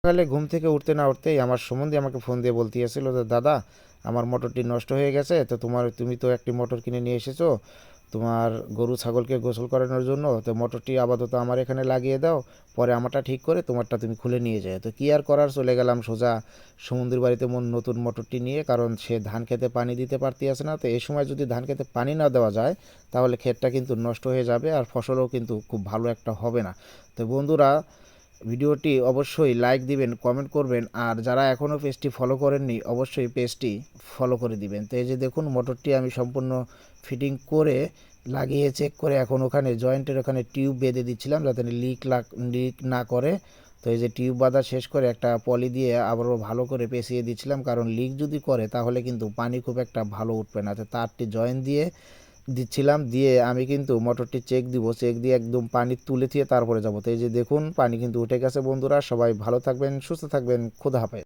সকালে ঘুম থেকে উঠতে না উঠতেই আমার সম্বন্ধে আমাকে ফোন দিয়ে বলতে এসেছিলো যে দাদা আমার মোটরটি নষ্ট হয়ে গেছে, তো তুমি তো একটি মোটর কিনে নিয়ে এসেছো তোমার গরু ছাগলকে গোসল করানোর জন্য, তো মোটরটি আপাতত আমার এখানে লাগিয়ে দাও, পরে আমারটা ঠিক করে তোমারটা তুমি খুলে নিয়ে যাও। তো কী আর করার, চলে গেলাম সোজা সমুদ্রের বাড়িতে নতুন মোটরটি নিয়ে, কারণ সে ধান খেতে পানি দিতে পারতে আসে না। তো এই সময় যদি ধান খেতে পানি না দেওয়া যায় তাহলে ক্ষেতটা কিন্তু নষ্ট হয়ে যাবে আর ফসলও কিন্তু খুব ভালো একটা হবে না। তো বন্ধুরা, ভিডিওটি অবশ্যই লাইক দিবেন, কমেন্ট করবেন, আর যারা এখনও পেজটি ফলো করেননি অবশ্যই পেজটি ফলো করে দিবেন। তো এই যে দেখুন মোটরটি আমি সম্পূর্ণ ফিটিং করে লাগিয়ে চেক করে এখন ওখানে জয়েন্টের ওখানে টিউব বেঁধে দিচ্ছিলাম যাতে লিক না করে। তো এই যে টিউব বাঁধা শেষ করে একটা পলি দিয়ে আবারও ভালো করে পেঁচিয়ে দিচ্ছিলাম, কারণ লিক যদি করে তাহলে কিন্তু পানি খুব একটা ভালো উঠবে না। তো তারটি জয়েন দিয়ে দিচ্ছিলাম, দিয়ে আমি কিন্তু মোটরটি চেক দিয়ে একদম পানি তুলে দিয়ে তারপরে যাবো। তো এই যে দেখুন পানি কিন্তু উঠে গেছে। বন্ধুরা সবাই ভালো থাকবেন, সুস্থ থাকবেন, খোদা হাফেজ।